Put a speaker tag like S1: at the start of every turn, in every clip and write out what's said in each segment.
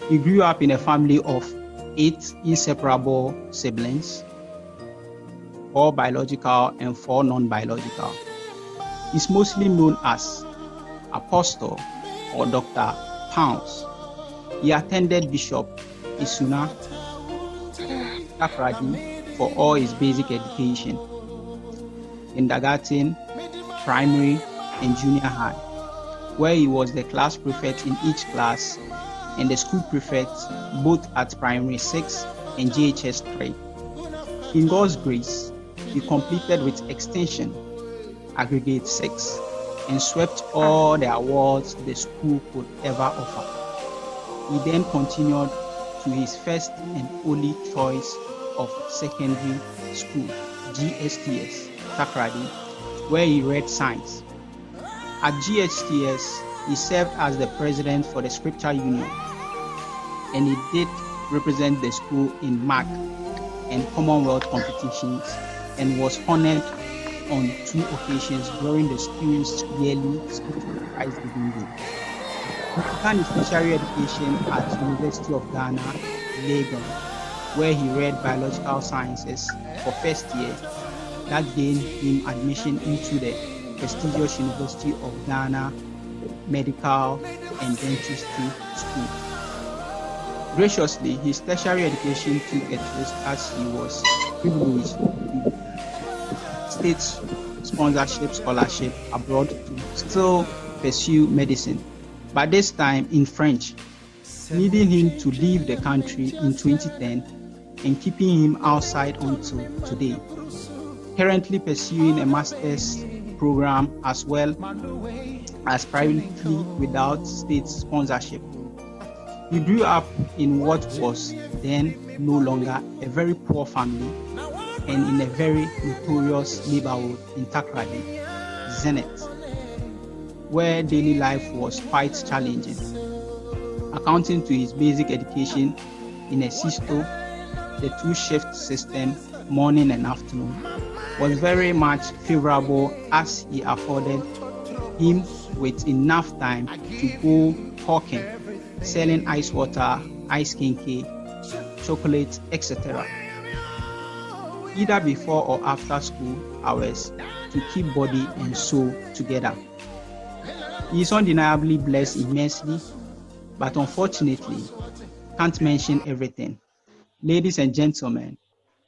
S1: He grew up in a family of 8 inseparable siblings, 4 biological and 4 non-biological. He's mostly known as Apostle or Dr. Pounds. He attended Bishop Isuna Takrady for all his basic education, kindergarten, primary, and junior high, where he was the class prefect in each class and the school prefect both at primary 6 and JHS 3. In God's grace, he completed with extension aggregate 6 and swept all the awards the school could ever offer. He then continued to his first and only choice of secondary school, GSTS, Takrady, where he read science. At GSTS, he served as the president for the Scripture Union, and he did represent the school in MAC and Commonwealth competitions and was honored on 2 occasions during the students' yearly school prize giving day. He began his tertiary education at University of Ghana, Legon, where he read biological sciences for first year. That gained him admission into the prestigious University of Ghana Medical and Dentistry School. Graciously, his tertiary education took a twist as he was privileged to state sponsorship scholarship abroad to still pursue medicine, but this time in French, leading him to leave the country in 2010 and keeping him outside until today. Currently pursuing a master's program as well as privately without state sponsorship. He grew up in what was then no longer a very poor family and in a very notorious neighborhood in Takrady, Zenith, where daily life was quite challenging. Accounting to his basic education in a SISTO, the 2-shift system, morning and afternoon, was very much favorable as he afforded him with enough time to go hawking, selling ice water, ice kinky, chocolate, etc. either before or after school hours to keep body and soul together. He is undeniably blessed immensely, but unfortunately, can't mention everything. Ladies and gentlemen,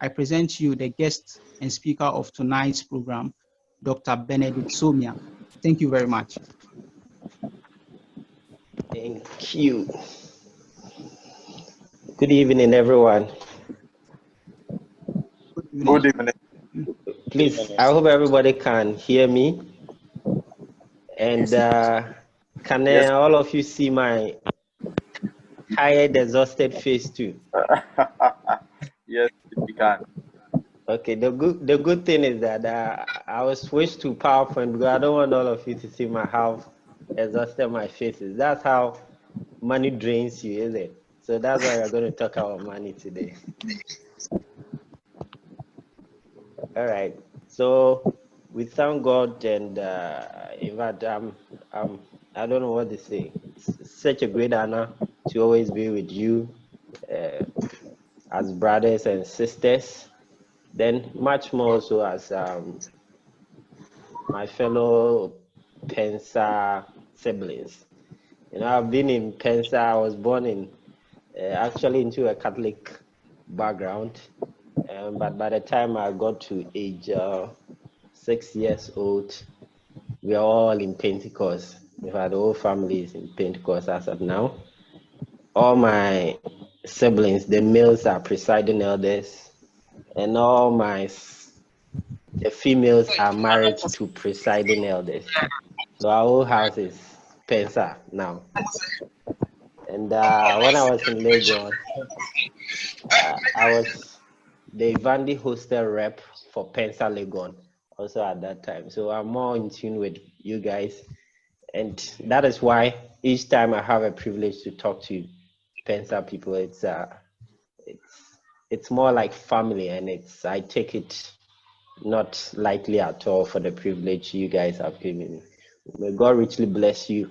S1: I present to you the guest and speaker of tonight's program, Dr. Benedict Somiah. Thank you very much.
S2: Thank you. Good evening, everyone.
S3: Good evening.
S2: Please, I hope everybody can hear me. And can
S3: Yes.
S2: all of you see my tired, exhausted face too?
S3: Yes, we can.
S2: Okay, the good thing is that I will switch to PowerPoint because I don't want all of you to see how exhausted my face is. That's how money drains you, isn't it? So that's why we're going to talk about money today. All right. So we thank God, and in fact, I don't know what to say. It's such a great honor to always be with you as brothers and sisters. Then much more so as my fellow Pensa siblings. You know, I've been in Pensa. I was born in actually into a Catholic background, but by the time I got to age 6 years old, we are all in Pentecost. In fact, the whole family is in Pentecost as of now. All my siblings, the males are presiding elders, and all the females are married to presiding elders. So our whole house is Pensa now. And when I was in Lagos, I was the Vandi hostel rep for Pensa Legon also at that time. So I'm more in tune with you guys. And that is why each time I have a privilege to talk to Pensa people, it's more like family, and I take it not lightly at all for the privilege you guys have given me. May God richly bless you.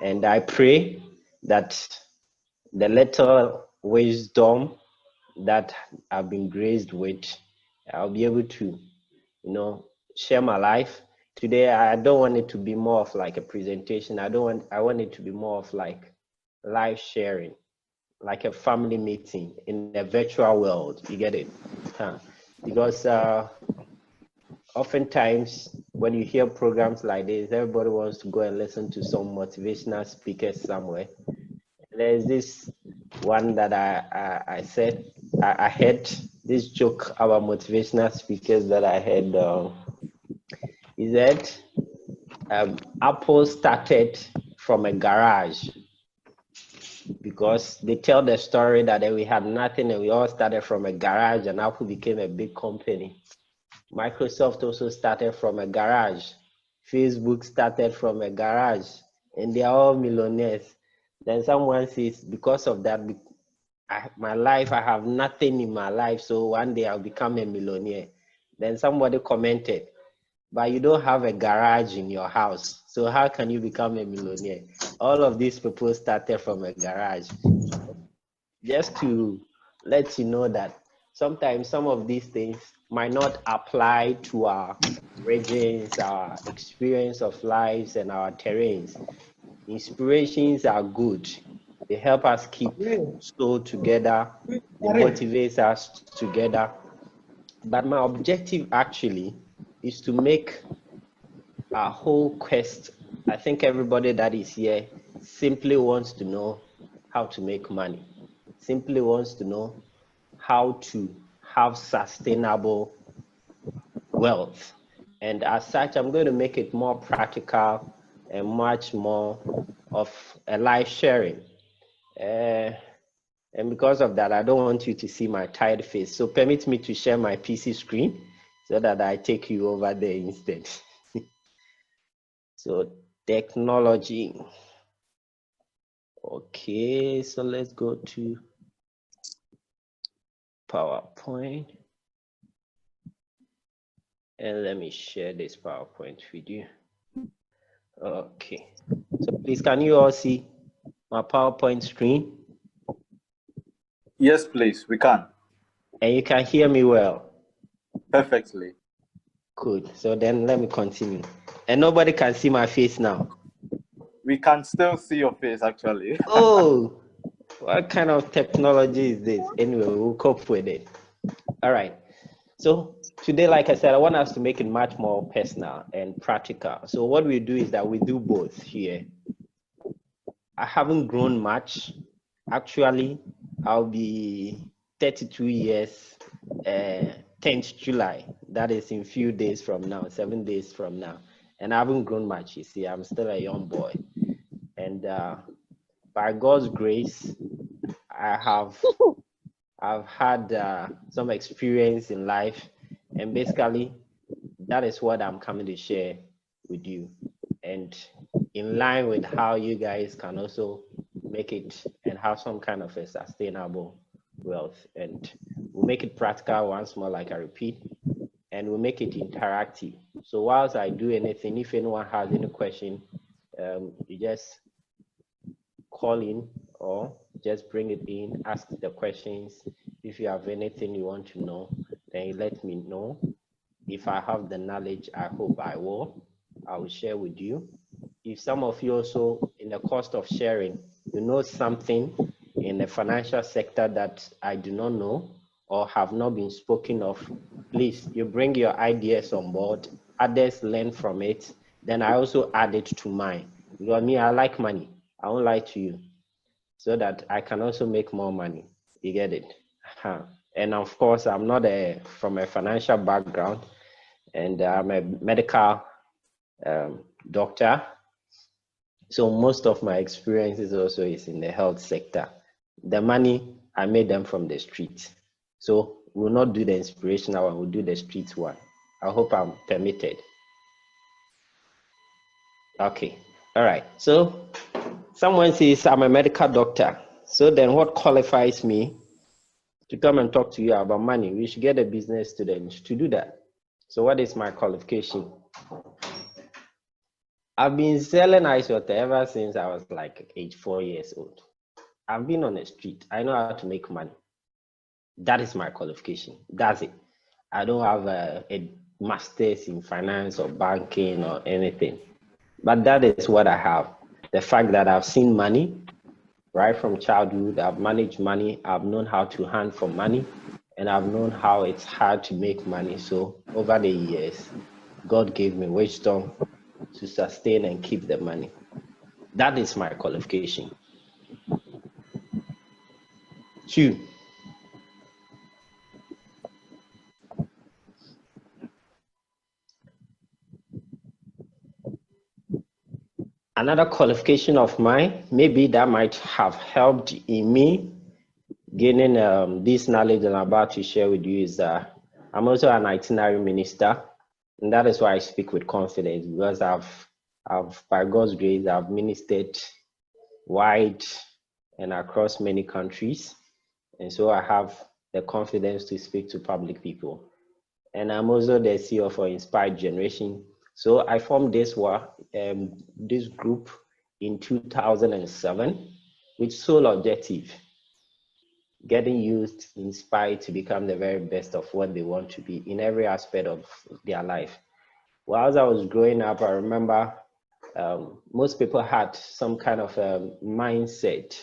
S2: And I pray that the little wisdom that I've been graced with, I'll be able to, share my life. Today, I don't want it to be more of like a presentation. I want it to be more of like life sharing, like a family meeting in a virtual world. You get it? Because oftentimes when you hear programs like this, everybody wants to go and listen to some motivational speakers somewhere. There's this one that I said, I heard this joke about motivational speakers that I heard. Is that Apple started from a garage, because they tell the story that we had nothing and we all started from a garage, and Apple became a big company. Microsoft also started from a garage. Facebook started from a garage, and they are all millionaires. Then someone says, because of that, my life, I have nothing in my life, so one day I'll become a millionaire. Then somebody commented, but you don't have a garage in your house, so how can you become a millionaire? All of these people started from a garage. Just to let you know that sometimes some of these things might not apply to our regions, our experience of lives, and our terrains. Inspirations are good. They help us keep soul together. They motivate us together. But my objective actually is to make our whole quest. I think everybody that is here simply wants to know how to make money, simply wants to know how to have sustainable wealth. And as such, I'm going to make it more practical and much more of a life sharing. And because of that, I don't want you to see my tired face. So permit me to share my PC screen so that I take you over there instead. So technology. Okay, so let's go to PowerPoint. And let me share this PowerPoint with you. Okay, so please, can you all see my PowerPoint screen?
S3: Yes, please, we can.
S2: And you can hear me well?
S3: Perfectly.
S2: Good, so then let me continue. And nobody can see my face now?
S3: We can still see your face, actually.
S2: Oh, what kind of technology is this? Anyway, we'll cope with it. All right, so today, like I said, I want us to make it much more personal and practical. So what we do is that we do both here. I haven't grown much. Actually, I'll be 32 years, 10th July. That is in few days from now, 7 days from now. And I haven't grown much, you see. I'm still a young boy. And by God's grace, I've had some experience in life. And basically, that is what I'm coming to share with you. And in line with how you guys can also make it and have some kind of a sustainable wealth. And we'll make it practical once more, like I repeat, and we'll make it interactive. So whilst I do anything, if anyone has any question, you just call in or just bring it in, ask the questions. If you have anything you want to know, then you let me know. If I have the knowledge, I hope I will share with you. If some of you also, in the course of sharing, you know something in the financial sector that I do not know or have not been spoken of, please, you bring your ideas on board, others learn from it, then I also add it to mine. Because me, I like money. I won't lie to you, so that I can also make more money. You get it? And of course, I'm not from a financial background, and I'm a medical doctor. So most of my experiences also is in the health sector. The money, I made them from the street. So we'll not do the inspirational one, we'll do the street one. I hope I'm permitted. Okay, all right. So someone says I'm a medical doctor. So then what qualifies me to come and talk to you about money? We should get a business student to do that. So what is my qualification? I've been selling ice water ever since I was like age 4 years old. I've been on the street. I know how to make money. That is my qualification. That's it. I don't have a master's in finance or banking or anything. But that is what I have. The fact that I've seen money right from childhood, I've managed money, I've known how to hunt for money, and I've known how it's hard to make money. So over the years, God gave me wisdom to sustain and keep the money. That is my qualification. 2, another qualification of mine, maybe that might have helped in me gaining this knowledge that I'm about to share with you, is that I'm also an itinerary minister. And that is why I speak with confidence, because I've by God's grace, I've ministered wide and across many countries. And so I have the confidence to speak to public people. And I'm also the CEO for Inspired Generation. So I formed this group in 2007 with sole objective: getting youth inspired to become the very best of what they want to be in every aspect of their life. Well, as I was growing up, I remember most people had some kind of mindset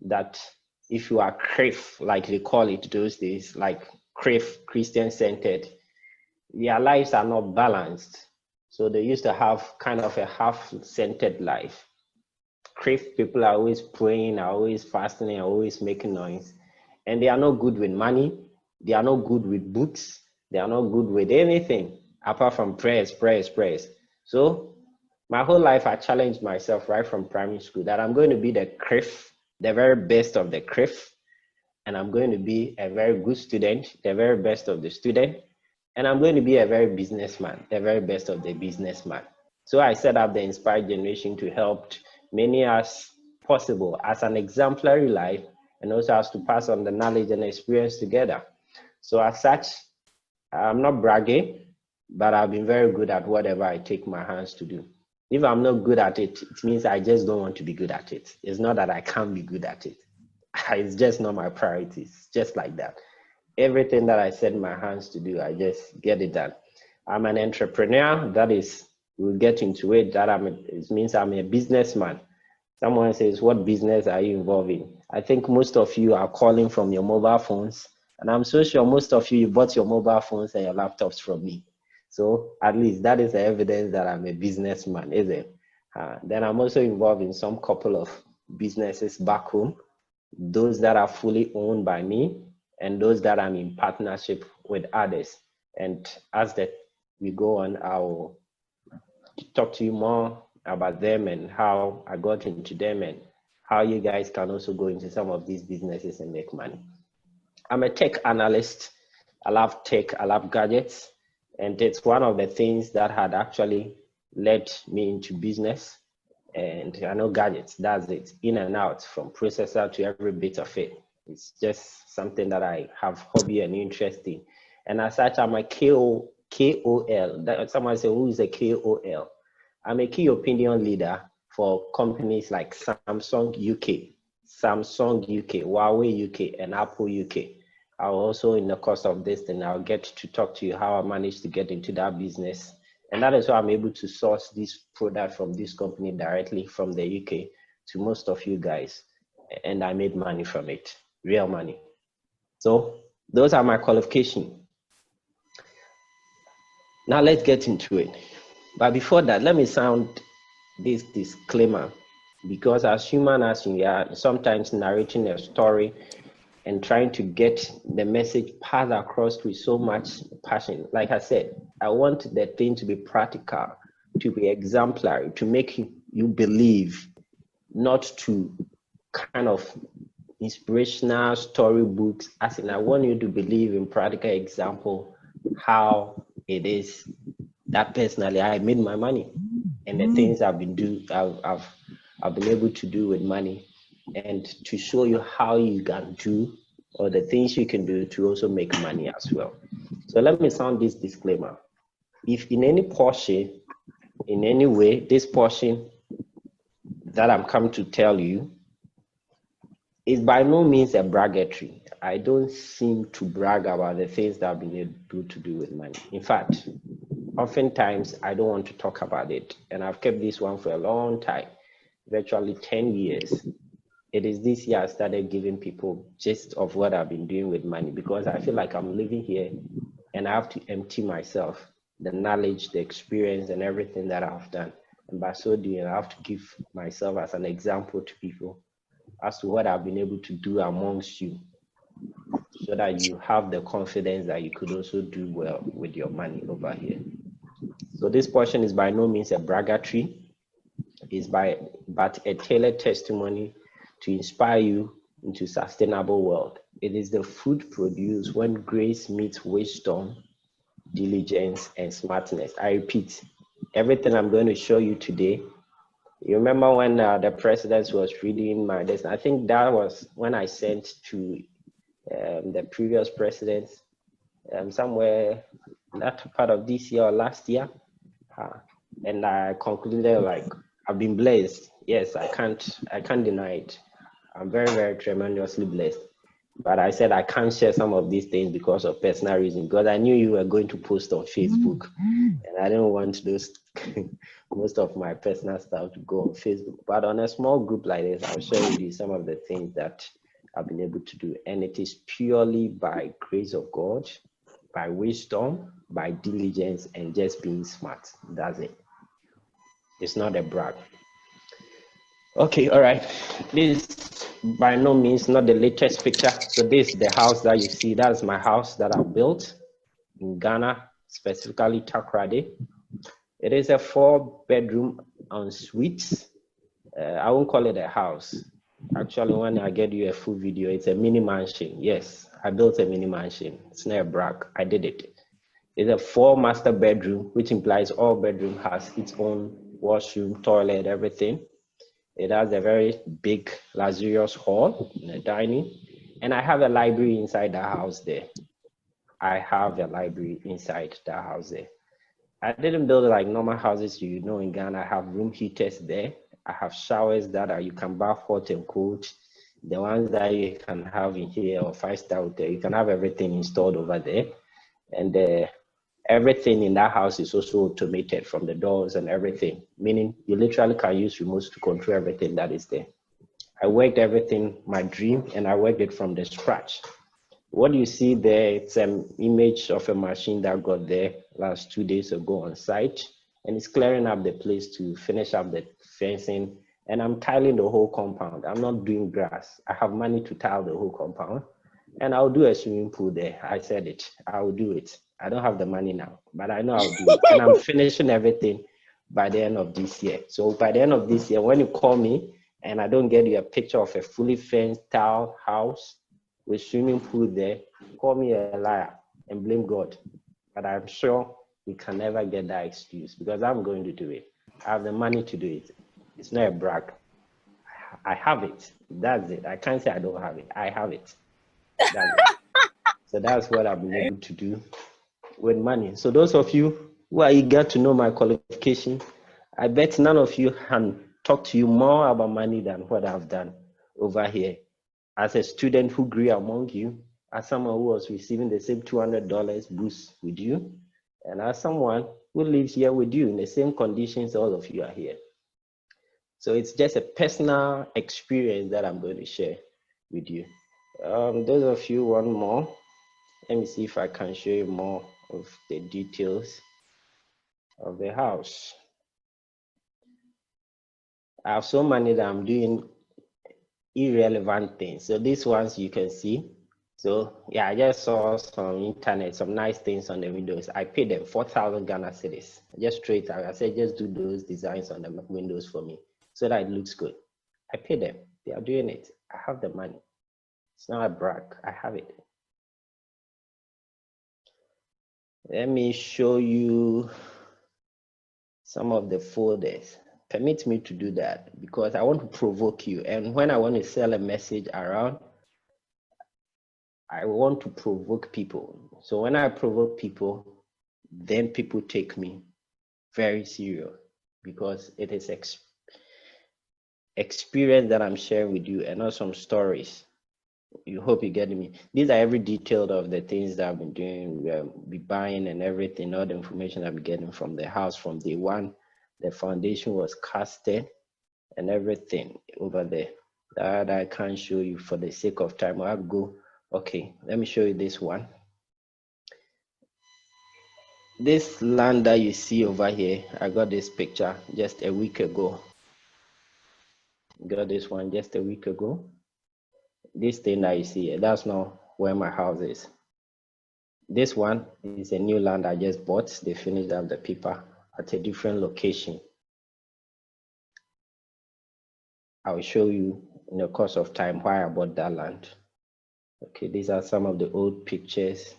S2: that if you are crave, like they call it those days, like crave, Christian-centered, their lives are not balanced. So they used to have kind of a half-centered life. Crave people are always praying, are always fasting, are always making noise. And they are not good with money. They are not good with books. They are not good with anything apart from prayers. So my whole life, I challenged myself right from primary school that I'm going to be the crave, the very best of the crave. And I'm going to be a very good student, the very best of the student. And I'm going to be a very businessman, the very best of the businessman. So I set up the Inspired Generation to help many as possible as an exemplary life, and also as to pass on the knowledge and experience together. So as such, I'm not bragging, but I've been very good at whatever I take my hands to do. If I'm not good at it, it means I just don't want to be good at it. It's not that I can't be good at it. It's just not my priorities, just like that. Everything that I set my hands to do, I just get it done. I'm an entrepreneur. That is, we'll get into it. It means I'm a businessman. Someone says, what business are you involved in? I think most of you are calling from your mobile phones. And I'm so sure most of you bought your mobile phones and your laptops from me. So at least that is the evidence that I'm a businessman, isn't it? Then I'm also involved in some couple of businesses back home, those that are fully owned by me and those that I'm in partnership with others. And as we go on, I'll talk to you more about them and how I got into them and how you guys can also go into some of these businesses and make money. I'm a tech analyst. I love tech, I love gadgets. And it's one of the things that had actually led me into business. And I know gadgets, that's it, in and out, from processor to every bit of it. It's just something that I have hobby and interest in. And as such, I'm a KOL. Someone say, who is a KOL? I'm a key opinion leader for companies like Samsung UK, Huawei UK, and Apple UK. I'll also, in the course of this, then I'll get to talk to you how I managed to get into that business. And that is why I'm able to source this product from this company directly from the UK to most of you guys. And I made money from it, real money. So those are my qualifications. Now let's get into it. But before that, let me sound this disclaimer, because as human as we are, sometimes narrating a story and trying to get the message passed across with so much passion. Like I said, I want the thing to be practical, to be exemplary, to make you believe, not to kind of inspirational storybooks. As in, I want you to believe in practical example how it is that personally I made my money and the things I've been able to do with money, and to show you how you can do, or the things you can do to also make money as well. So let me sound this disclaimer. If in any portion, in any way, this portion that I'm coming to tell you It's by no means a braggery. I don't seem to brag about the things that I've been able to do with money. In fact, oftentimes I don't want to talk about it. And I've kept this one for a long time, virtually 10 years. It is this year I started giving people gist of what I've been doing with money, because I feel like I'm living here and I have to empty myself, the knowledge, the experience, and everything that I've done. And by so doing, I have to give myself as an example to people as to what I've been able to do amongst you, so that you have the confidence that you could also do well with your money over here. So this portion is by no means a braggery, but a tailored testimony to inspire you into sustainable wealth. It is the fruit produced when grace meets wisdom, diligence, and smartness. I repeat, everything I'm going to show you today. You remember when the president was reading my lesson? I think that was when I sent to the previous president, somewhere latter part of this year or last year. And I concluded, like, I've been blessed. Yes, I can't deny it. I'm very, very tremendously blessed. But I said I can't share some of these things because of personal reasons, because I knew you were going to post on Facebook, and I didn't want those most of my personal stuff to go on Facebook. But on a small group like this, I'll share with you some of the things that I've been able to do, and it is purely by grace of God, by wisdom, by diligence, and just being smart. That's it. It's not a brag. Okay, all right. This by no means not the latest picture. So this is the house that you see. That's my house that I built in Ghana, specifically Takoradi. It is a 4-bedroom ensuite. I won't call it a house. Actually, when I get you a full video, it's a mini mansion. Yes, I built a mini mansion. It's not a brag. I did it. It's a 4 master bedroom, which implies all bedroom has its own washroom, toilet, everything. It has a very big, luxurious hall and a dining. And I have a library inside the house there. I have a library inside the house there. I didn't build it like normal houses you know in Ghana. I have room heaters there. I have showers that are, you can bath hot and cold. The ones that you can have in here or 5-star hotel, you can have everything installed over there. And everything in that house is also automated, from the doors and everything, meaning you literally can use remotes to control everything that is there. I worked everything, my dream, and I worked it from the scratch. What you see there, it's an image of a machine that got there last 2 days ago on site, and it's clearing up the place to finish up the fencing, and I'm tiling the whole compound. I'm not doing grass. I have money to tile the whole compound, and I'll do a swimming pool there. I said it, I will do it. I don't have the money now, but I know I'll do it, and I'm finishing everything by the end of this year. So by the end of this year, when you call me and I don't get you a picture of a fully fenced tile house with swimming pool there, call me a liar and blame God. But I'm sure you can never get that excuse, because I'm going to do it. I have the money to do it. It's not a brag. I have it. That's it. I can't say I don't have it. I have it. That's it. So that's what I've been able to do with money. So those of you who are eager to know my qualification, I bet none of you can talk to you more about money than what I've done over here. As a student who grew among you, as someone who was receiving the same $200 boost with you, and as someone who lives here with you in the same conditions all of you are here. So it's just a personal experience that I'm going to share with you. Those of you want more, let me see if I can show you more of the details of the house. I have so many that I'm doing irrelevant things. So these ones you can see. So yeah, I just saw some internet, some nice things on the windows. I paid them 4,000 Ghana cedis. Just straight out. I said, just do those designs on the windows for me so that it looks good. I paid them. They are doing it. I have the money. It's not a brag. I have it. Let me show you some of the folders. Permit me to do that because I want to provoke you. And when I want to sell a message around, I want to provoke people. So when I provoke people, then people take me very serious, because it is experience that I'm sharing with you and not some stories. You hope you get me. These are every detail of the things that I've been doing, be buying and everything, all the information I've been getting from the house from day one. The foundation was casted and everything over there that I can't show you for the sake of time. I'll go, okay, let me show you this one. This land that you see over here, I got this picture just a week ago. Got this one just a week ago. This thing that you see, that's not where my house is. This one is a new land I just bought. They finished up the paper at a different location. I will show you in the course of time why I bought that land. Okay, these are some of the old pictures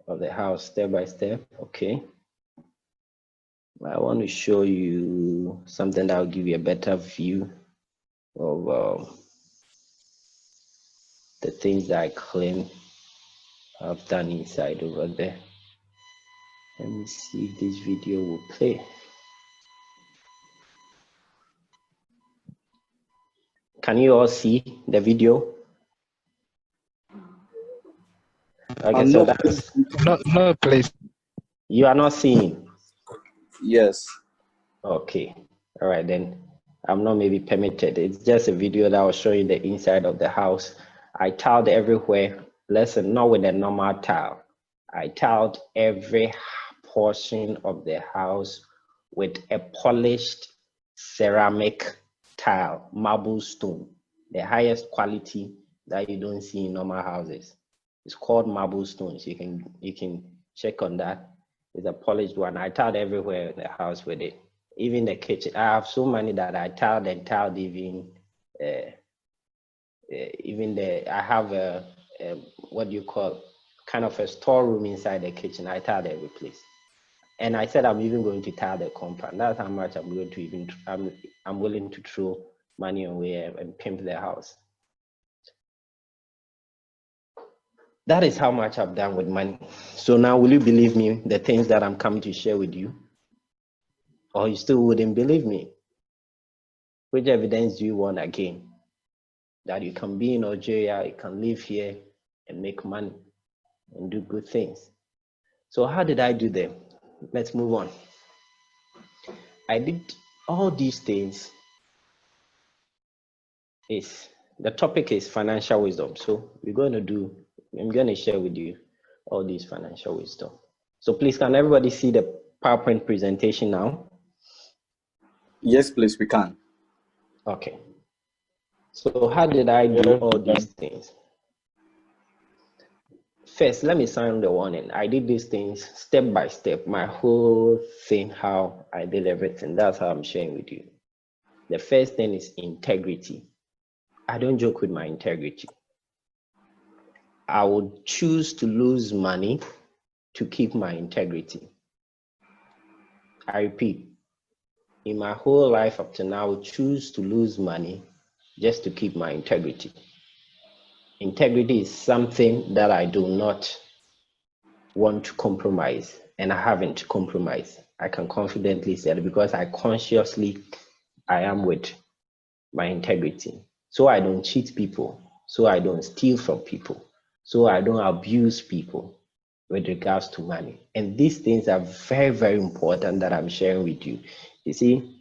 S2: of the house step by step. Okay. I want to show you something that will give you a better view of the things that I claim I've done inside over there. Let me see if this video will play. Can you all see the video? Okay, so that's
S4: no, please.
S2: you are not seeing.
S3: Yes.
S2: Okay, all right then. I'm not maybe permitted. It's just a video that was showing the inside of the house. I tiled everywhere. Listen, not with a normal tile. I tiled every portion of the house with a polished ceramic tile, marble stone, the highest quality that you don't see in normal houses. It's called marble stones. You can check on that. It's a polished one. I tiled everywhere in the house with it. Even the kitchen. I have so many that I tiled and tiled even I have a what do you call, kind of a storeroom inside the kitchen. I tiled every place. And I said I'm even going to tile the compound. That's how much I'm going to even I'm willing to throw money away and pimp the house. That is how much I've done with money. So now will you believe me, the things that I'm coming to share with you? Or you still wouldn't believe me? Which evidence do you want again? That you can be in Algeria, you can live here and make money and do good things. So how did I do them? Let's move on. I did all these things. The topic is financial wisdom. So I'm going to share with you all these financial wisdom. So please, can everybody see the PowerPoint presentation now?
S3: Yes, please, we can.
S2: Okay. So how did I do all these things? First, let me sound the warning. I did these things step by step, my whole thing, how I did everything. That's how I'm sharing with you. The first thing is integrity. I don't joke with my integrity. I would choose to lose money to keep my integrity. I repeat, in my whole life up to now, I would choose to lose money just to keep my integrity. Integrity is something that I do not want to compromise, and I haven't compromised. I can confidently say it because I am with my integrity. So I don't cheat people, so I don't steal from people, so I don't abuse people with regards to money. And these things are very, very important that I'm sharing with you. You see,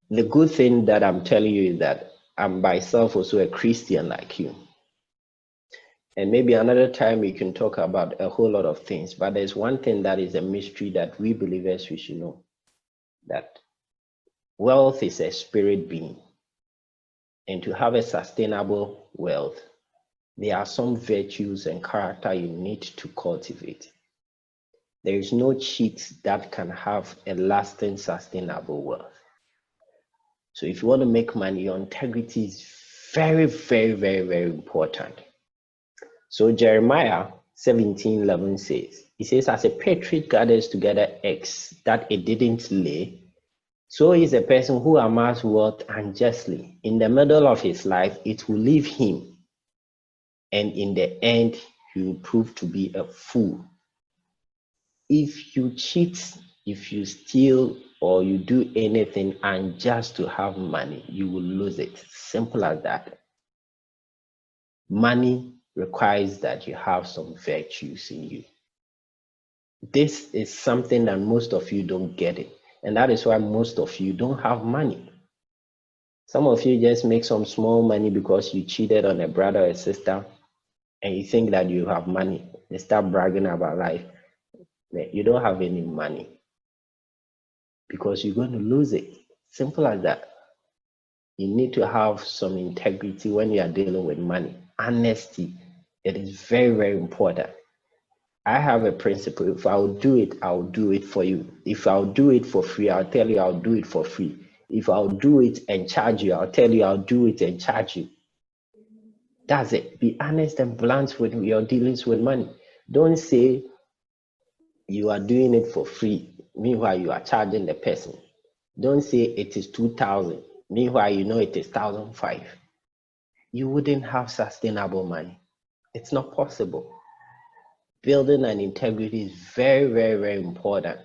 S2: the good thing that I'm telling you is that I'm myself also a Christian like you. And maybe another time we can talk about a whole lot of things, but there's one thing that is a mystery that we believers we should know, that wealth is a spirit being. And to have a sustainable wealth, there are some virtues and character you need to cultivate. There is no cheat that can have a lasting, sustainable wealth. So if you want to make money, your integrity is very, very, very, very important. So Jeremiah 17:11 says, it says, as a patriot gathers together eggs that it didn't lay, so is a person who amasses wealth unjustly. In the middle of his life, it will leave him, and in the end, he will prove to be a fool. If you cheat, if you steal, or you do anything and just to have money, you will lose it. Simple as that. Money requires that you have some virtues in you. This is something that most of you don't get it. And that is why most of you don't have money. Some of you just make some small money because you cheated on a brother or sister and you think that you have money. They start bragging about life. You don't have any money because you're going to lose it. Simple as that. You need to have some integrity when you are dealing with money. Honesty, it is very, very important. I have a principle. If I'll do it, I'll do it for you. If I'll do it for free, I'll tell you I'll do it for free. If I'll do it and charge you, I'll tell you I'll do it and charge you. That's it. Be honest and blunt with your dealings with money. Don't say you are doing it for free, meanwhile you are charging the person. Don't say it is 2,000, meanwhile you know it is 1,500. You wouldn't have sustainable money. It's not possible. Building an integrity is very, very, very important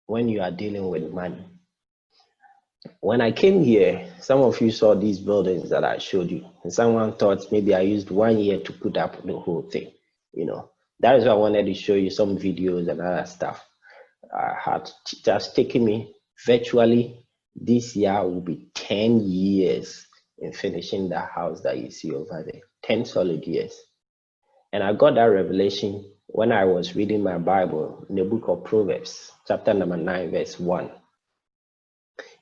S2: when you are dealing with money. When I came here, some of you saw these buildings that I showed you, and someone thought maybe I used 1 year to put up the whole thing. That is why I wanted to show you some videos and other stuff. It has taken me virtually this year will be 10 years in finishing that house that you see over there. 10 solid years. And I got that revelation when I was reading my Bible in the book of Proverbs, chapter number 9, verse 1.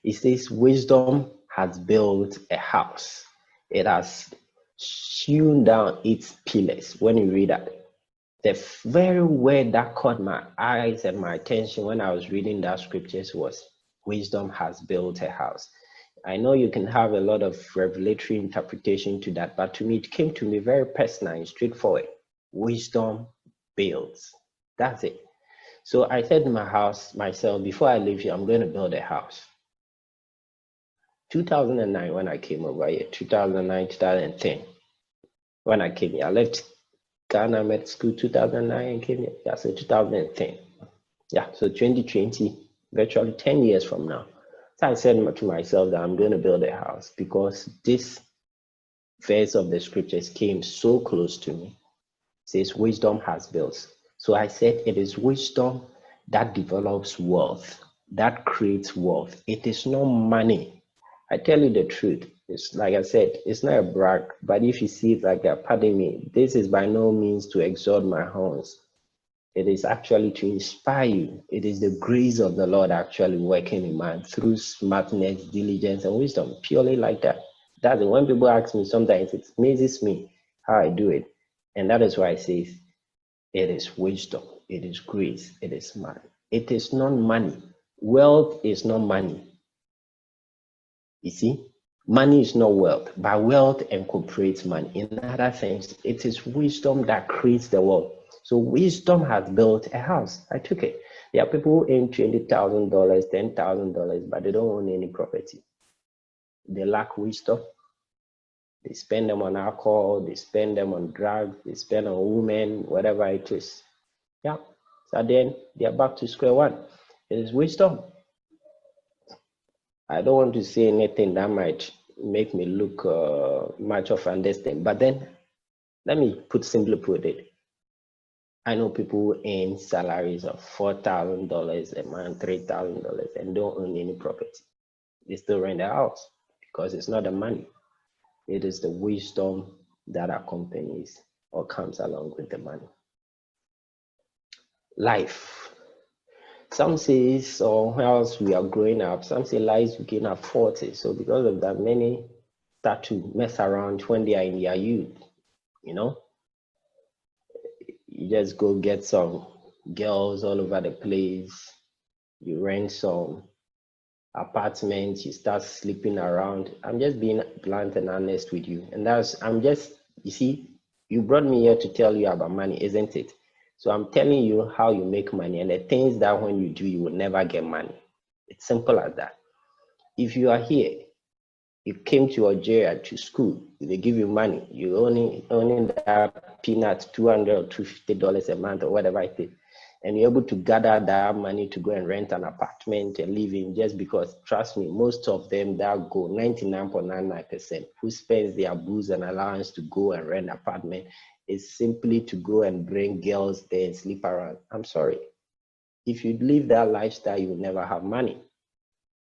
S2: It says, wisdom has built a house. It has hewn down its pillars. When you read that, the very word that caught my eyes and my attention when I was reading that scriptures was, wisdom has built a house. I know you can have a lot of revelatory interpretation to that, but to me, it came to me very personal and straightforward. Wisdom builds. That's it. So I said to myself, before I leave here, I'm going to build a house. 2009, when I came over here, 2009, 2010, when I came here, I left Ghana, met school 2009 and came here. Yeah, so 2010. Yeah, so 2020, virtually 10 years from now. So I said to myself that I'm going to build a house because this verse of the scriptures came so close to me. It says, wisdom has built. So I said, it is wisdom that develops wealth, that creates wealth. It is not money. I tell you the truth. It's like I said, it's not a brag, but if you see it like that, pardon me, this is by no means to exalt my horns. It is actually to inspire you. It is the grace of the Lord actually working in man through smartness, diligence, and wisdom, purely like that. That's it. When people ask me, sometimes it amazes me how I do it. And that is why I say it is wisdom, it is grace, it is man. It is not money. Wealth is not money. You see, money is not wealth, but wealth incorporates money. In other things, it is wisdom that creates the wealth. So wisdom has built a house. I took it. There are people who earn $20,000, $10,000, but they don't own any property. They lack wisdom. They spend them on alcohol, they spend them on drugs, they spend on women, whatever it is. Yeah. So then they are back to square one. It is wisdom. I don't want to say anything that might make me look much of understanding, but then let me simply put it. I know people who earn salaries of $4,000 a month, $3,000, and don't own any property. They still rent their house because it's not the money. It is the wisdom that accompanies or comes along with the money. Life. Some say, or whilst we are growing up, some say lives begin at 40. So because of that, many start to mess around when they are in their youth. You just go get some girls all over the place. You rent some apartments. You start sleeping around. I'm just being blunt and honest with you. And you see, you brought me here to tell you about money, isn't it? So I'm telling you how you make money and the things that when you do, you will never get money. It's simple as that. If you are here, you came to Algeria to school, they give you money, you only that peanut $200 or $250 a month or whatever it is. and you're able to gather that money to go and rent an apartment and live in, just because, trust me, most of them that go, 99.99%, who spends their booze and allowance to go and rent an apartment, is simply to go and bring girls there and sleep around. I'm sorry. If you live that lifestyle, you will never have money.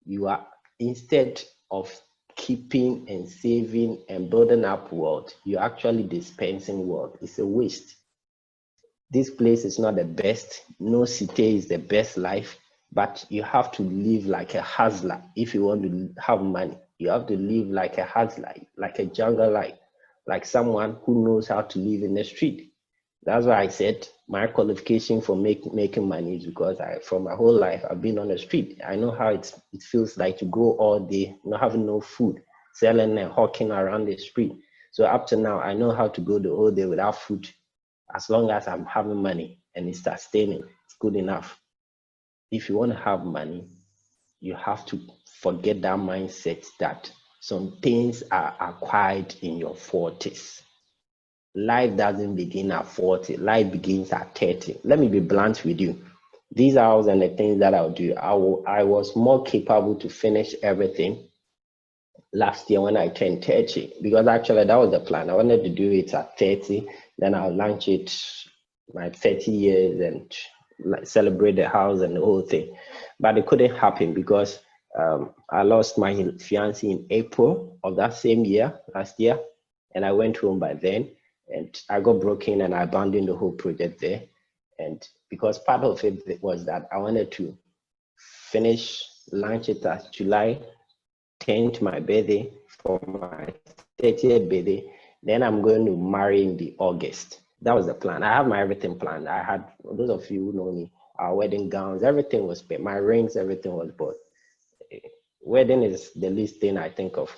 S2: You are, instead of keeping and saving and building up wealth, you're actually dispensing wealth. It's a waste. This place is not the best. No city is the best life, but you have to live like a hustler. If you want to have money, you have to live like a hustler, like a jungle life, like someone who knows how to live in the street. That's why I said my qualification for making money is because for my whole life, I've been on the street. I know how it feels like to go all day, not having no food, selling and hawking around the street. So up to now, I know how to go the whole day without food. As long as I'm having money and it's sustaining, it's good enough. If you want to have money, you have to forget that mindset that some things are acquired in your 40s. Life doesn't begin at 40, life begins at 30. Let me be blunt with you. These are and the things that I'll do. I was more capable to finish everything last year when I turned 30, because actually that was the plan. I wanted to do it at 30, then I'll launch it my 30 years and celebrate the house and the whole thing. But it couldn't happen because I lost my fiancé in April of that same year, last year, and I went home by then, and I got broken and I abandoned the whole project there. And because part of it was that I wanted to launch it at July 10th, my birthday, for my 30th birthday. Then I'm going to marry in the August. That was the plan. I have my everything planned. I had, those of you who know me, our wedding gowns, everything was paid. My rings, everything was bought. Wedding is the least thing I think of.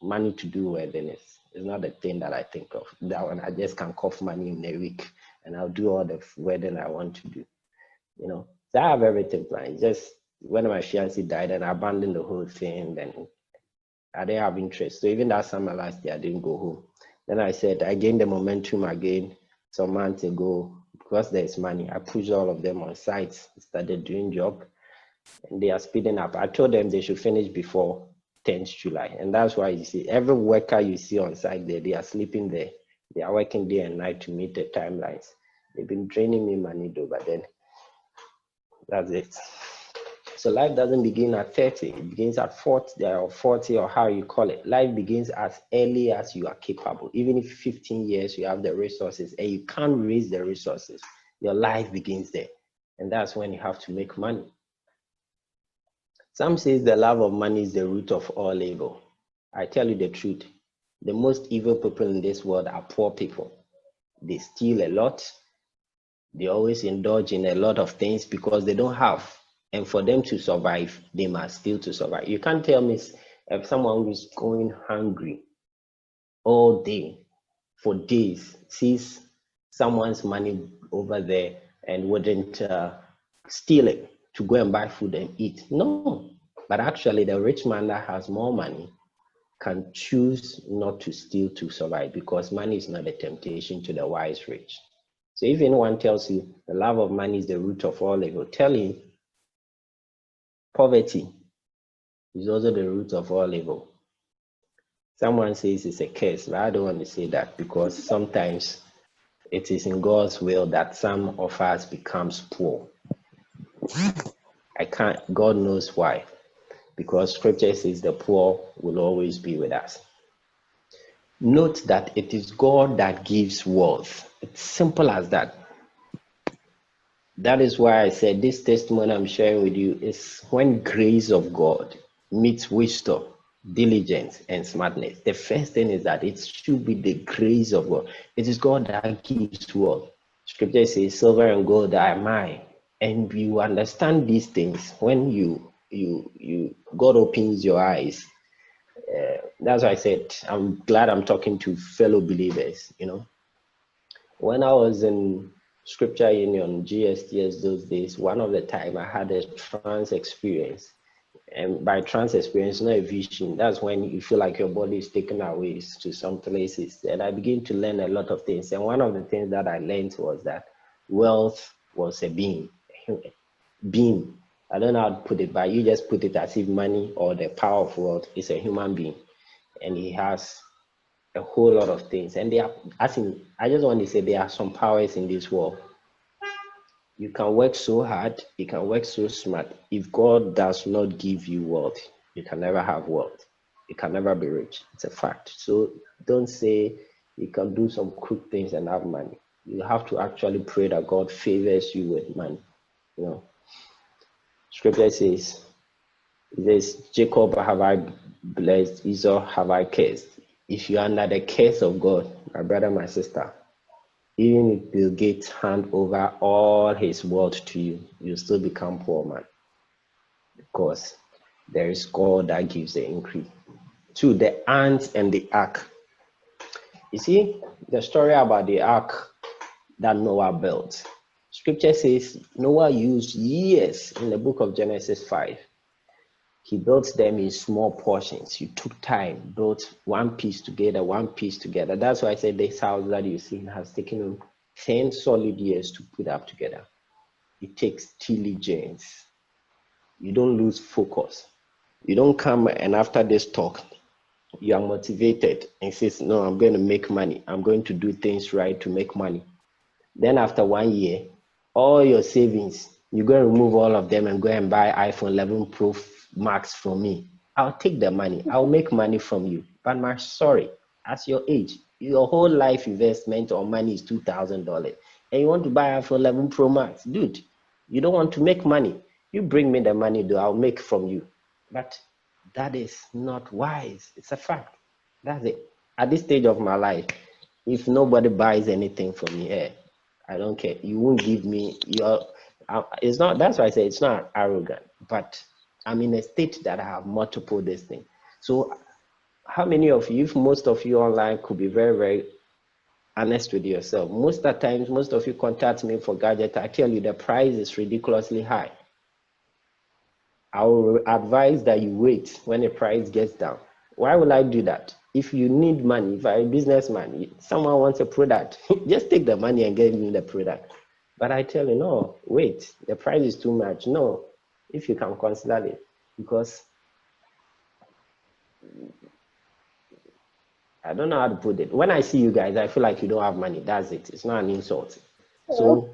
S2: Money to do wedding is not the thing that I think of. That one, I just can cough money in a week and I'll do all the wedding I want to do. You know, so I have everything planned. Just when my fiancé died and I abandoned the whole thing, then I didn't have interest. So even that summer last year, I didn't go home. Then I said, I gained the momentum again some months ago because there's money. I pushed all of them on sites, started doing job, and they are speeding up. I told them they should finish before 10th July. And that's why you see every worker you see on site there, they are sleeping there. They are working day and night to meet the timelines. They've been draining me money though, but then that's it. So life doesn't begin at 30, it begins at 40 or how you call it. Life begins as early as you are capable. Even if 15 years you have the resources and you can't raise the resources, your life begins there. And that's when you have to make money. Some says the love of money is the root of all evil. I tell you the truth. The most evil people in this world are poor people. They steal a lot. They always indulge in a lot of things because they don't have. And for them to survive, they must steal to survive. You can't tell me if someone who's going hungry all day for days sees someone's money over there and wouldn't steal it to go and buy food and eat. No, but actually the rich man that has more money can choose not to steal to survive because money is not a temptation to the wise rich. So if anyone tells you the love of money is the root of all evil, tell him poverty is also the root of all evil. Someone says it's a curse, but I don't want to say that because sometimes it is in God's will that some of us becomes poor. God knows why. Because scripture says the poor will always be with us. Note that it is God that gives wealth. It's simple as that. That is why I said this testimony I'm sharing with you is when grace of God meets wisdom, diligence, and smartness. The first thing is that it should be the grace of God. It is God that gives wealth. Scripture says, silver and gold are mine. And you understand these things when God opens your eyes. That's why I said I'm glad I'm talking to fellow believers. You know, when I was in Scripture Union GSTS those days, one of the time I had a trance experience, and by trance experience, not a vision. That's when you feel like your body is taken away to some places, and I began to learn a lot of things. And one of the things that I learned was that wealth was a being. Being. I don't know how to put it, but you just put it as if money or the power of wealth is a human being, and he has a whole lot of things. And they are, as in, I just want to say there are some powers in this world. You can work so hard, you can work so smart. If God does not give you wealth, you can never have wealth. You can never be rich. It's a fact. So don't say you can do some quick things and have money. You have to actually pray that God favors you with money. You know, Scripture says, Jacob have I blessed, Esau have I cursed. If you're under the curse of God, my brother, my sister, even if Bill Gates hand over all his wealth to you, you still become poor man, because there is God that gives the increase. 2, the ants and the ark. You see, the story about the ark that Noah built. Scripture says Noah used years in the book of Genesis 5. He built them in small portions. He took time, built one piece together, one piece together. That's why I said this house that you see has taken him 10 solid years to put up together. It takes diligence. You don't lose focus. You don't come and after this talk, you are motivated and says, no, I'm going to make money. I'm going to do things right to make money. Then after 1 year, all your savings, you're going to remove all of them and go and buy iPhone 11 Pro Max from me. I'll take the money. I'll make money from you. But my sorry, as your age, your whole life investment on money is $2,000. And you want to buy iPhone 11 Pro Max. Dude, you don't want to make money. You bring me the money, though, I'll make from you. But that is not wise. It's a fact. That's it. At this stage of my life, if nobody buys anything from me, I don't care. You won't give me your. It's not. That's why I say it's not arrogant. But I'm in a state that I have multiple this thing. So, how many of you, if most of you online, could be very, very honest with yourself? Most of the times, most of you contact me for gadget. I tell you the price is ridiculously high. I will advise that you wait when the price gets down. Why will I do that? If you need money, if I'm a businessman, someone wants a product, just take the money and get me the product. But I tell you, no, wait, the price is too much. No, if you can consider it, because I don't know how to put it. When I see you guys, I feel like you don't have money. That's it. It's not an insult. So,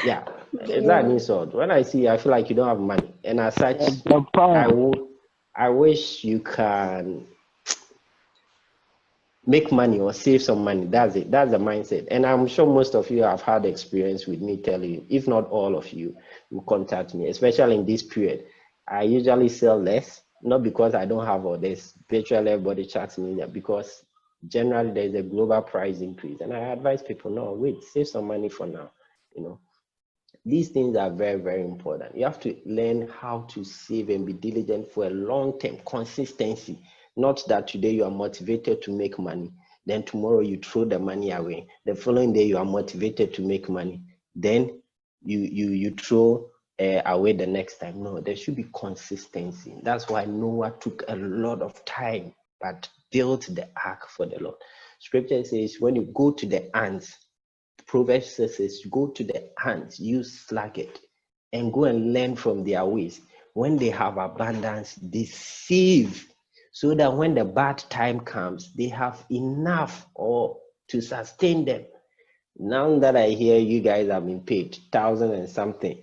S2: yeah, it's not an insult. When I see you, I feel like you don't have money. And as such, I wish you can make money or save some money. That's it. That's the mindset. And I'm sure most of you have had experience with me telling you, if not all of you, will contact me, especially in this period. I usually sell less, not because I don't have all this. Virtually everybody chats me, because generally there's a global price increase. And I advise people, no, wait, save some money for now. You know, these things are very, very important. You have to learn how to save and be diligent for a long term consistency. Not that today you are motivated to make money, then tomorrow you throw the money away. The following day you are motivated to make money, then you throw away the next time. No, there should be consistency. That's why Noah took a lot of time, but built the ark for the Lord. Scripture says when you go to the ants, Proverbs says, go to the ants, use sluggard, and go and learn from their ways. When they have abundance, they save, so that when the bad time comes, they have enough or to sustain them. Now that I hear you guys have been paid 1,000 and something,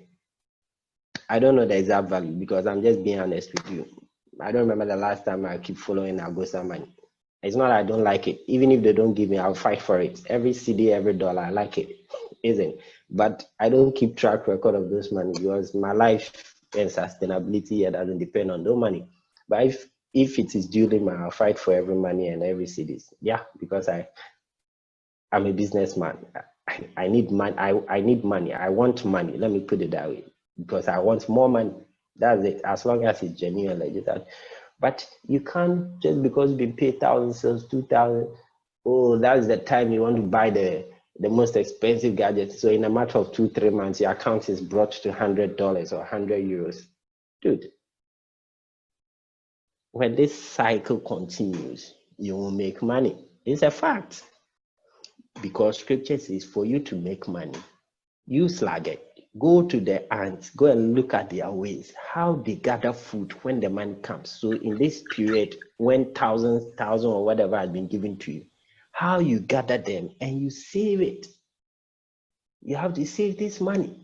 S2: I don't know the exact value, because I'm just being honest with you. I don't remember the last time I keep following Agosa money. It's not I don't like it. Even if they don't give me, I'll fight for it. Every CD, every dollar, I like it, isn't? But I don't keep track record of those money, because my life and sustainability doesn't depend on no money. But if it is duly mine, I'll fight for every money and every CDs. Yeah, because I'm a businessman. I need money. I need money. I want money. Let me put it that way, because I want more money. That's it. As long as it's genuine, like that. But you can't just because you've been paid 1,000 sales, 2,000. Oh, that's the time you want to buy the most expensive gadget. So in a matter of 2-3 months, your account is brought to $100 or 100 euros. Dude, when this cycle continues, you will make money. It's a fact. Because scripture says for you to make money, You sluggard, go to the ants, go and look at their ways, how they gather food when the money comes. So in this period, when thousands or whatever has been given to you, how you gather them and you save it. You have to save this money.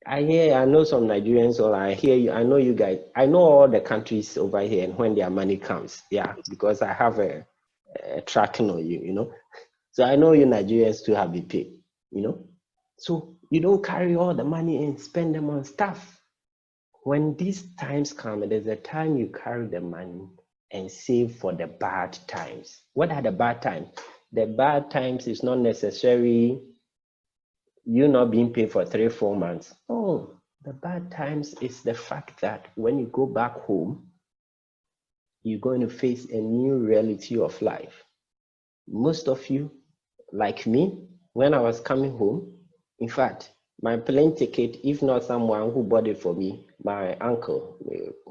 S2: I know some Nigerians, or I hear you, I know you guys, I know all the countries over here and when their money comes, yeah, because I have a tracking on you, you know. So I know you Nigerians too have been paid, you know. So you don't carry all the money and spend them on stuff. When these times come, there's a time you carry the money and save for the bad times. What are the bad times? The bad times is not necessarily you not being paid for 3-4 months. Oh, the bad times is the fact that when you go back home, you're going to face a new reality of life. Most of you, like me, when I was coming home, in fact, my plane ticket, if not someone who bought it for me, my uncle,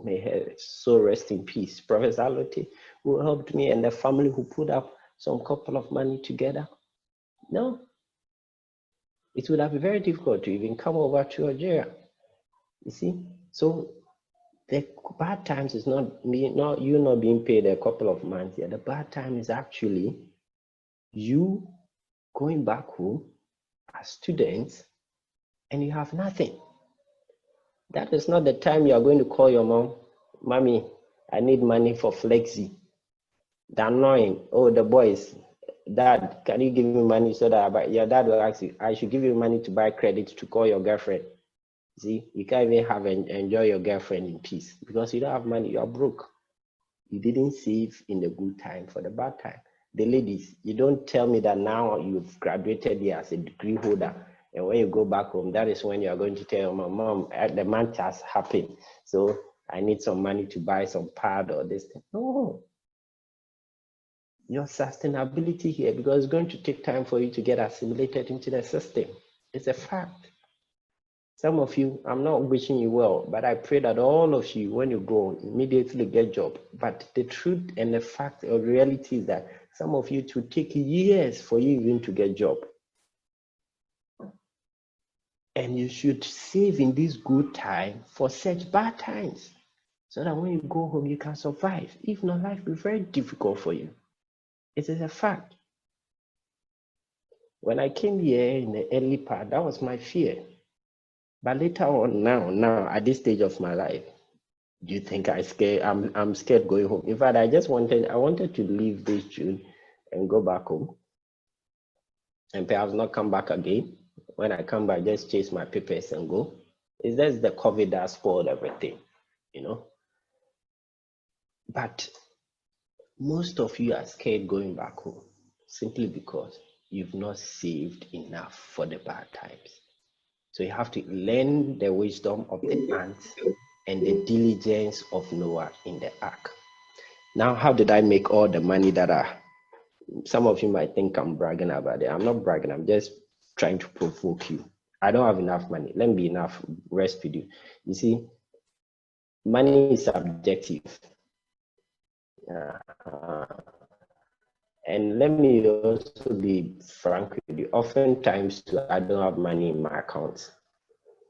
S2: may he so rest in peace, Professor Alote, who helped me, and the family who put up some couple of money together. No, it would have been very difficult to even come over to Algeria. You see, so the bad times is not you not being paid a couple of months. Yeah, the bad time is actually you going back home as students and you have nothing. That is not the time you are going to call your mom, Mommy, I need money for Flexi. The annoying, oh, the boys, Dad, can you give me money so that your dad will ask you, I should give you money to buy credit to call your girlfriend. See, you can't even have enjoy your girlfriend in peace because you don't have money, you are broke. You didn't save in the good time for the bad time. The ladies, you don't tell me that now you've graduated here as a degree holder, and when you go back home, that is when you are going to tell your mom, the month has happened, so I need some money to buy some pad or this thing. No. Your sustainability here, because it's going to take time for you to get assimilated into the system. It's a fact. Some of you, I'm not wishing you well, but I pray that all of you, when you go, immediately get job. But the truth and the fact or reality is that some of you, it will take years for you even to get job. And you should save in this good time for such bad times, so that when you go home, you can survive. If not, life will be very difficult for you. It is a fact. When I came here in the early part, that was my fear. But later on, now at this stage of my life, do you think I'm scared going home? In fact, I wanted to leave this June and go back home and perhaps not come back again. When I come back, just chase my papers and go. It's just the COVID that spoiled everything, you know. But most of you are scared going back home simply because you've not saved enough for the bad times. So you have to learn the wisdom of the ants and the diligence of Noah in the ark. Now, how did I make all the money some of you might think I'm bragging about it. I'm not bragging. I'm just trying to provoke you. I don't have enough money. Let me be enough. Rest with you. You see, money is subjective. And let me also be frank with you. Oftentimes, too, I don't have money in my account.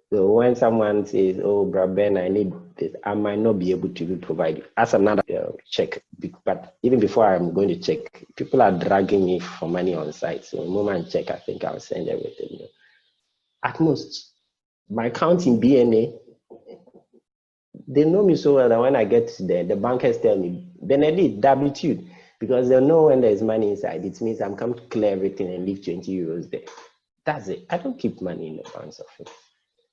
S2: So when someone says, "Oh, Brother Ben, I need this," I might not be able to provide it. As another check, but even before I'm going to check, people are dragging me for money on site. So the moment I check, I think I'll send everything. At most, my account in BNA, they know me so well that when I get there, the bankers tell me, "Benedict, W2," because they know when there's money inside. It means I'm come to clear everything and leave 20 euros there. That's it. I don't keep money in the bank's office.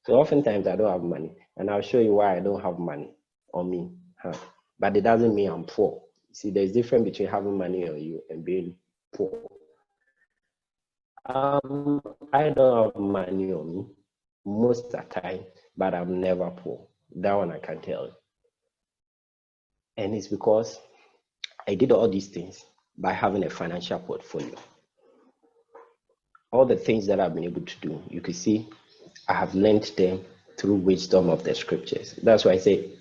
S2: So oftentimes I don't have money, and I'll show you why I don't have money on me. But it doesn't mean I'm poor. See, there's a difference between having money on you and being poor. I don't have money on me most of the time, but I'm never poor. That one I can tell you. And it's because I did all these things by having a financial portfolio. All the things that I've been able to do, you can see I have learned them through wisdom of the scriptures. That's why I say,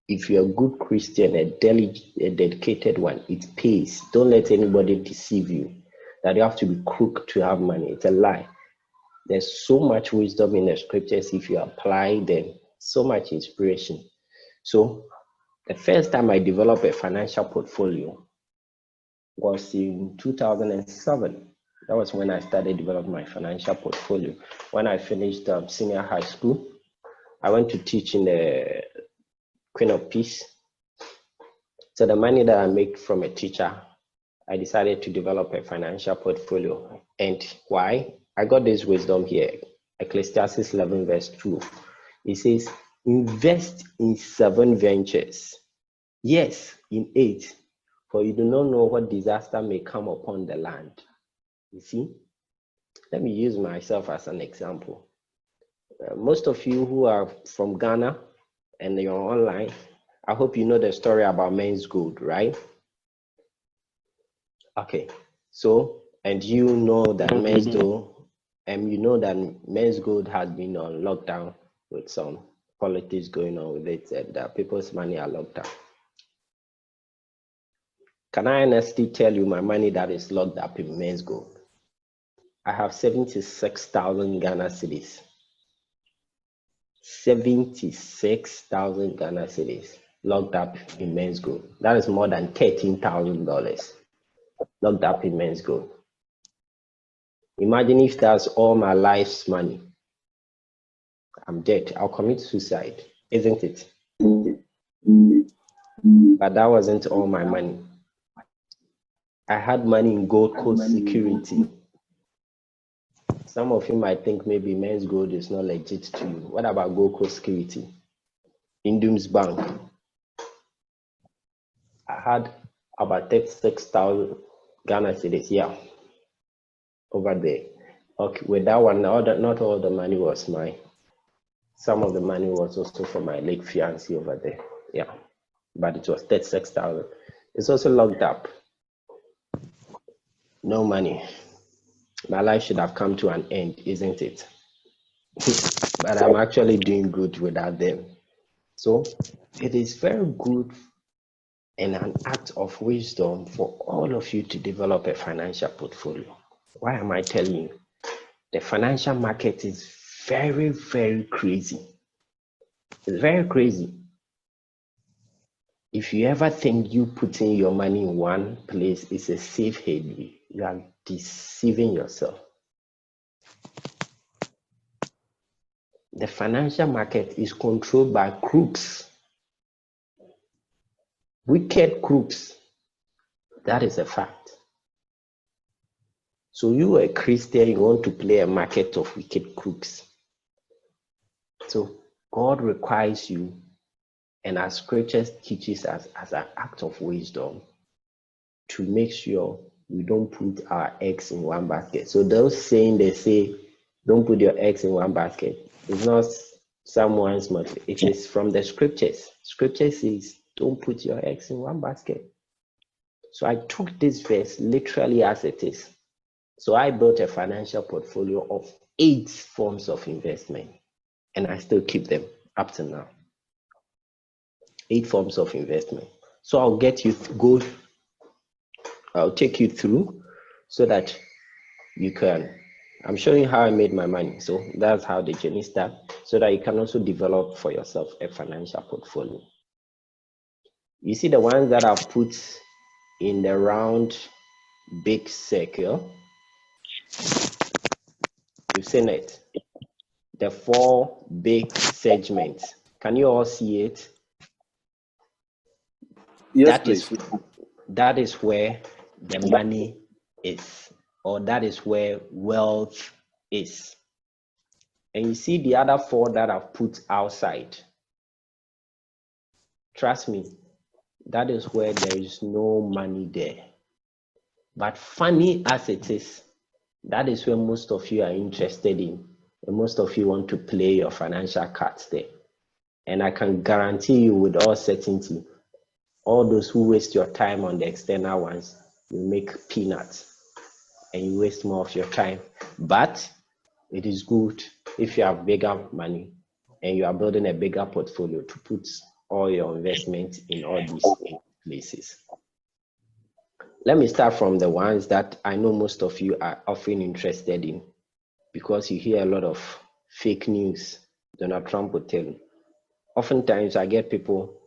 S2: if you're a good Christian, a dedicated one, it pays. Don't let anybody deceive you that you have to be crook to have money. It's a lie. There's so much wisdom in the scriptures if you apply them, so much inspiration. So the first time I developed a financial portfolio was in 2007. That was when I started developing my financial portfolio. When I finished senior high school, I went to teach in the Queen of Peace. So the money that I make from a teacher, I decided to develop a financial portfolio. And why? I got this wisdom here. Ecclesiastes 11 verse 2. It says, invest in 7 ventures. Yes, in 8. For you do not know what disaster may come upon the land. You see? Let me use myself as an example. Most of you who are from Ghana and you're online, I hope you know the story about men's gold, right? Okay, so, and you know that men's gold, and you know that men's gold has been on lockdown with some politics going on with it, and that people's money are locked up. Can I honestly tell you my money that is locked up in men's gold? I have 76,000 Ghana cedis. 76,000 Ghana cedis locked up in men's gold. That is more than $13,000 locked up in men's gold. Imagine if that's all my life's money. I'm dead. I'll commit suicide, isn't it? But that wasn't all my money. I had money in Gold Coast Security. Some of you might think maybe men's gold is not legit to you. What about Gold Coast Security? Indum's Bank. I had about 36,000 Ghana cedis, yeah, over there. Okay, with that one, not all the money was mine. Some of the money was also for my late fiancé over there, yeah, but it was 36,000. It's also locked up. No money. My life should have come to an end, isn't it? But I'm actually doing good without them. So it is very good and an act of wisdom for all of you to develop a financial portfolio. Why am I telling you? The financial market is very, very crazy. It's very crazy. If you ever think you putting your money in one place is a safe haven, you are deceiving yourself. The financial market is controlled by crooks, wicked crooks. That is a fact. So you are a Christian, you want to play a market of wicked crooks. So God requires you, and as scriptures teaches us as an act of wisdom, to make sure we don't put our eggs in one basket. So those saying, they say, don't put your eggs in one basket. It's not someone's mouth. It is from the scriptures. Scripture says, don't put your eggs in one basket. So I took this verse literally as it is. So I built a financial portfolio of 8 forms of investment, and I still keep them up to now. 8 forms of investment. So I'll take you through so that you can, I'm showing how I made my money. So that's how the journey starts, so that you can also develop for yourself a financial portfolio. You see the ones that I've put in the round big circle, you've seen it. The 4 big segments. Can you all see it?
S3: Yes, please.
S2: That is where the money is, or that is where wealth is. And you see the other 4 that I've put outside. Trust me, that is where there is no money there. But funny as it is, that is where most of you are interested in, and most of you want to play your financial cards there. And I can guarantee you with all certainty, all those who waste your time on the external ones, you make peanuts and you waste more of your time. But it is good if you have bigger money and you are building a bigger portfolio to put all your investment in all these places. Let me start from the ones that I know most of you are often interested in. because you hear a lot of fake news Donald Trump would tell you. Oftentimes, I get people